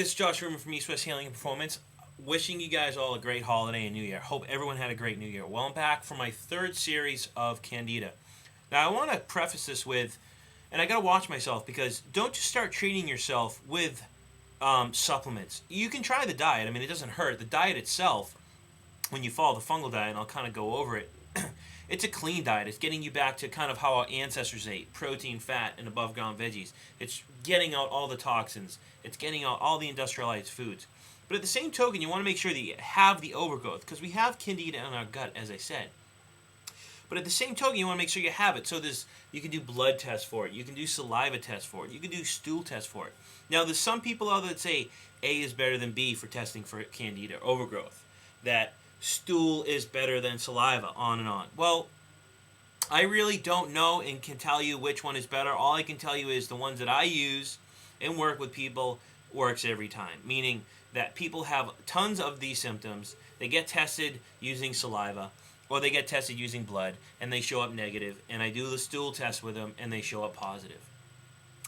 this is Josh Ruben from East West Healing and Performance. Wishing you guys all a great holiday and New Year. Hope everyone had a great New Year. Well, I'm back for my third series of Candida. Now, I want to preface this with, and I got to watch myself because don't just start treating yourself with supplements. You can try the diet. I mean, it doesn't hurt. The diet itself, when you follow the fungal diet, and I'll kind of go over it, it's a clean diet. It's getting you back to kind of how our ancestors ate, protein, fat, and above ground veggies. It's getting out all the toxins. It's getting out all the industrialized foods. But at the same token, you want to make sure that you have the overgrowth, because we have candida in our gut, as I said. But at the same token, you want to make sure you have it. So you can do blood tests for it. You can do saliva tests for it. You can do stool tests for it. Now, there's some people out there that say A is better than B for testing for candida overgrowth. That stool is better than saliva, on and on. Well, I really don't know and can tell you which one is better. All I can tell you is the ones that I use and work with people works every time. Meaning that people have tons of these symptoms. They get tested using saliva, or they get tested using blood, and they show up negative. And I do the stool test with them, and they show up positive.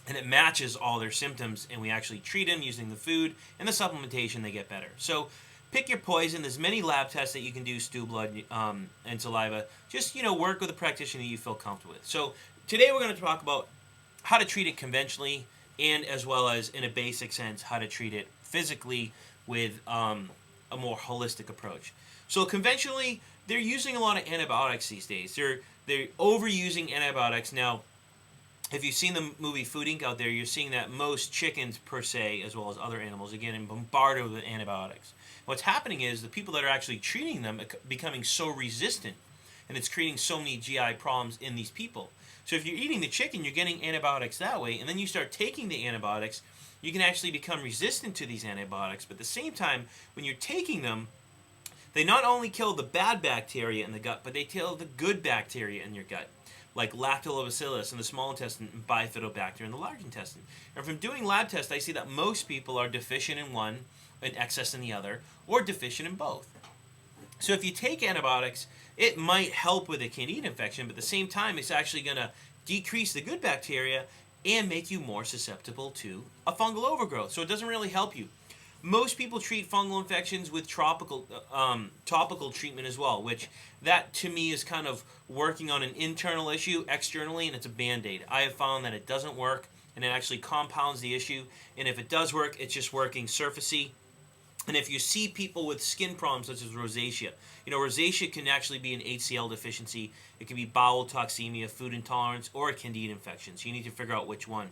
And it matches all their symptoms, and we actually treat them using the food and the supplementation. They get better. So pick your poison. There's many lab tests that you can do, stool, blood, and saliva. Just, work with a practitioner that you feel comfortable with. So today we're going to talk about how to treat it conventionally, and as well as in a basic sense, how to treat it physically with a more holistic approach. So conventionally, they're using a lot of antibiotics these days. They're overusing antibiotics. Now, if you've seen the movie Food Inc. out there, you're seeing that most chickens per se, as well as other animals, are getting bombarded with antibiotics. What's happening is the people that are actually treating them are becoming so resistant, and it's creating so many GI problems in these people. So if you're eating the chicken, you're getting antibiotics that way, and then you start taking the antibiotics, you can actually become resistant to these antibiotics. But at the same time, when you're taking them, they not only kill the bad bacteria in the gut, but they kill the good bacteria in your gut, like lactobacillus in the small intestine and bifidobacter in the large intestine. And from doing lab tests, I see that most people are deficient in one and excess in the other, or deficient in both. So if you take antibiotics, it might help with a candida infection, but at the same time, it's actually going to decrease the good bacteria and make you more susceptible to a fungal overgrowth. So it doesn't really help you. Most people treat fungal infections with topical treatment as well, which that to me is kind of working on an internal issue externally, and it's a Band-Aid. I have found that it doesn't work, and it actually compounds the issue. And if it does work, it's just working surfacey. And if you see people with skin problems such as rosacea, rosacea can actually be an HCl deficiency. It can be bowel toxemia, food intolerance, or a candida infection. So you need to figure out which one.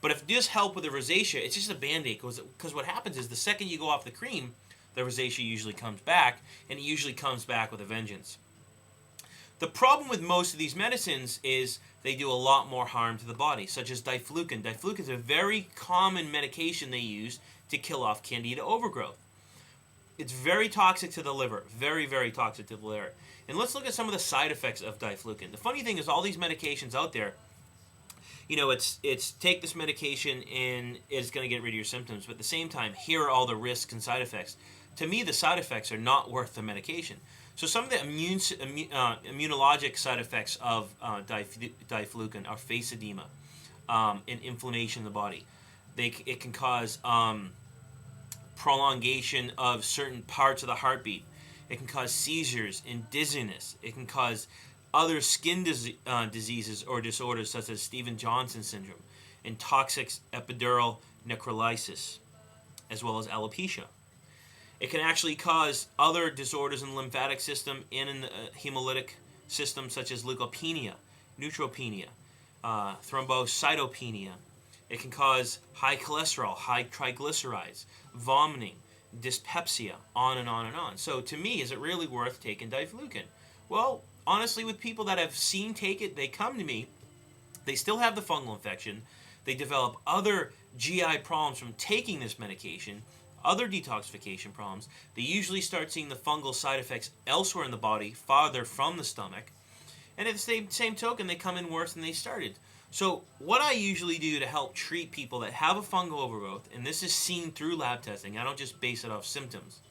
But if it does help with the rosacea, it's just a Band-Aid. Because what happens is the second you go off the cream, the rosacea usually comes back, and it usually comes back with a vengeance. The problem with most of these medicines is they do a lot more harm to the body, such as diflucan. Diflucan is a very common medication they use to kill off candida overgrowth. It's very toxic to the liver, very, very toxic to the liver. And let's look at some of the side effects of diflucan. The funny thing is all these medications out there, it's take this medication and it's going to get rid of your symptoms. But at the same time, here are all the risks and side effects. To me, the side effects are not worth the medication. So some of the immunologic side effects of diflucan are face edema and inflammation in the body. It can cause prolongation of certain parts of the heartbeat. It can cause seizures and dizziness. It can cause other skin diseases or disorders such as Stevens-Johnson syndrome and toxic epidural necrolysis, as well as alopecia. It can actually cause other disorders in the lymphatic system and in the hemolytic system, such as leukopenia, neutropenia, thrombocytopenia. It can cause high cholesterol, high triglycerides, vomiting, dyspepsia, on and on and on. So to me, is it really worth taking diflucan? Well, honestly, with people that I've seen take it, they come to me, they still have the fungal infection, they develop other GI problems from taking this medication, other detoxification problems. They usually start seeing the fungal side effects elsewhere in the body, farther from the stomach. And at the same token, they come in worse than they started. So what I usually do to help treat people that have a fungal overgrowth, and this is seen through lab testing, I don't just base it off symptoms.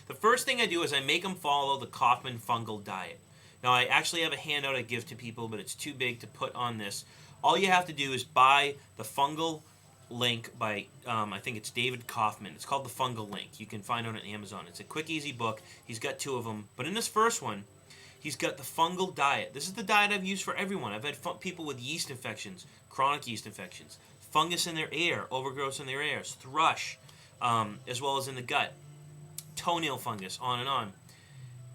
The first thing I do is I make them follow the Kaufman fungal diet. Now I actually have a handout I give to people, but it's too big to put on this. All you have to do is buy the fungal link by, I think it's David Kaufman. It's called The Fungal Link. You can find it on Amazon. It's a quick, easy book. He's got 2 of them. But in this first one, he's got the fungal diet. This is the diet I've used for everyone. I've had people with yeast infections, chronic yeast infections, fungus in their ear, overgrowth in their ears, thrush, as well as in the gut, toenail fungus, on and on.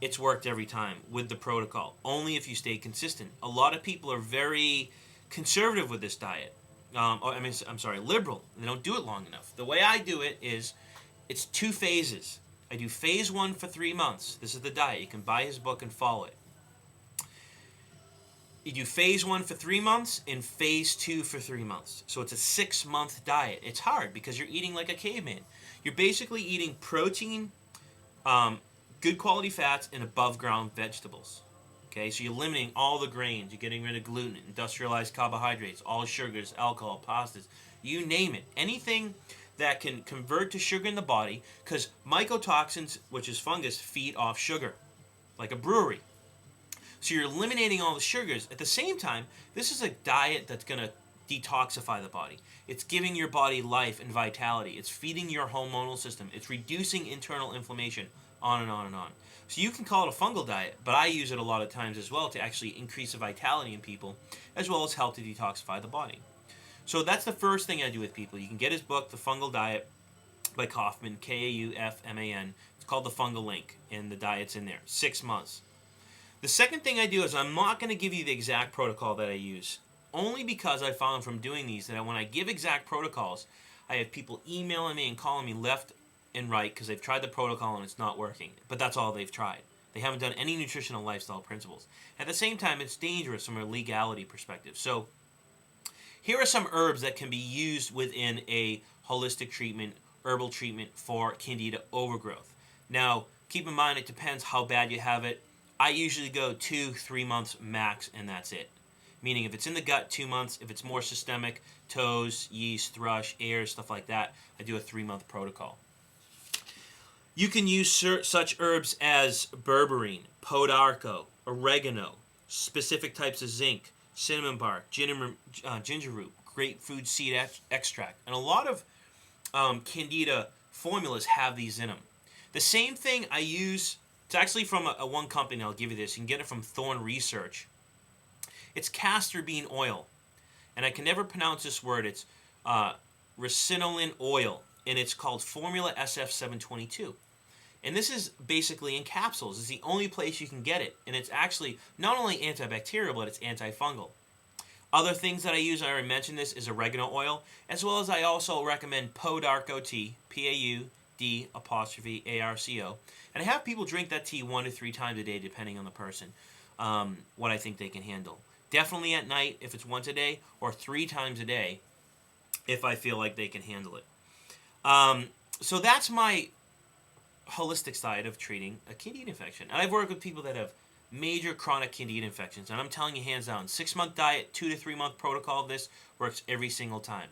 It's worked every time with the protocol, only if you stay consistent. A lot of people are very conservative with this diet. Liberal. They don't do it long enough. The way I do it is, it's 2 phases. I do phase 1 for 3 months. This is the diet. You can buy his book and follow it. You do phase 1 for 3 months and phase 2 for 3 months. So it's a 6-month diet. It's hard because you're eating like a caveman. You're basically eating protein, good quality fats, and above ground vegetables. Okay, so you're limiting all the grains. You're getting rid of gluten, industrialized carbohydrates, all sugars, alcohol, pastas, you name it. Anything that can convert to sugar in the body, because mycotoxins, which is fungus, feed off sugar, like a brewery. So you're eliminating all the sugars. At the same time, this is a diet that's going to detoxify the body. It's giving your body life and vitality. It's feeding your hormonal system. It's reducing internal inflammation, on and on and on. So you can call it a fungal diet, but I use it a lot of times as well to actually increase the vitality in people, as well as help to detoxify the body. So that's the first thing I do with people. You can get his book, The Fungal Diet, by Kaufman, Kaufman. It's called The Fungal Link, and the diet's in there. 6 months. The second thing I do is I'm not going to give you the exact protocol that I use, only because I found from doing these that when I give exact protocols, I have people emailing me and calling me left and right because they've tried the protocol and it's not working. But that's all they've tried. They haven't done any nutritional lifestyle principles. At the same time, it's dangerous from a legality perspective. So here are some herbs that can be used within a holistic treatment, herbal treatment for Candida overgrowth. Now, keep in mind, it depends how bad you have it. I usually go 2-3 months max, and that's it. Meaning, if it's in the gut, 2 months. If it's more systemic, toes, yeast, thrush, ears, stuff like that, I do a 3-month protocol. You can use such herbs as berberine, podarco, oregano, specific types of zinc, cinnamon bark, ginger root, grapefruit seed extract. And a lot of Candida formulas have these in them. The same thing I use, it's actually from a one company, I'll give you this. You can get it from Thorn Research. It's castor bean oil. And I can never pronounce this word. It's ricinoline oil. And it's called Formula SF722. And this is basically in capsules. It's the only place you can get it. And it's actually not only antibacterial, but it's antifungal. Other things that I use, I already mentioned this, is oregano oil, as well as I also recommend Podarco tea, P-A-U-D''ARCO. And I have people drink that tea 1 to 3 times a day, depending on the person, what I think they can handle. Definitely at night, if it's once a day, or 3 times a day, if I feel like they can handle it. So that's my holistic side of treating a Candida infection. And I've worked with people that have major chronic Candida infections, and I'm telling you hands down, 6-month diet, 2 to 3 month protocol of this works every single time.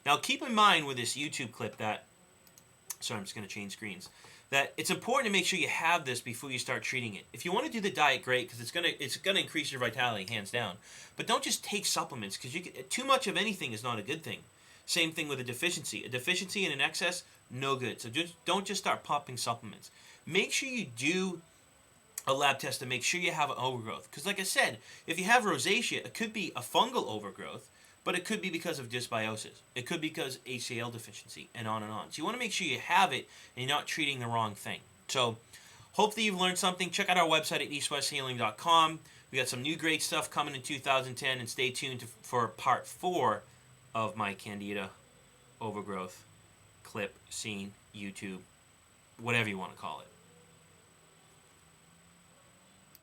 Now keep in mind with this YouTube clip that, sorry, I'm just going to change screens, that it's important to make sure you have this before you start treating it. If you want to do the diet, great, because it's gonna increase your vitality, hands down. But don't just take supplements, because too much of anything is not a good thing. Same thing with a deficiency. A deficiency and an excess, no good. So don't just start popping supplements. Make sure you do a lab test to make sure you have an overgrowth. Because like I said, if you have rosacea, it could be a fungal overgrowth, but it could be because of dysbiosis. It could be because HCl deficiency, and on and on. So you want to make sure you have it and you're not treating the wrong thing. So hopefully you've learned something. Check out our website at eastwesthealing.com. We got some new great stuff coming in 2010, and stay tuned for part 4 of my Candida overgrowth clip, scene, YouTube, whatever you want to call it.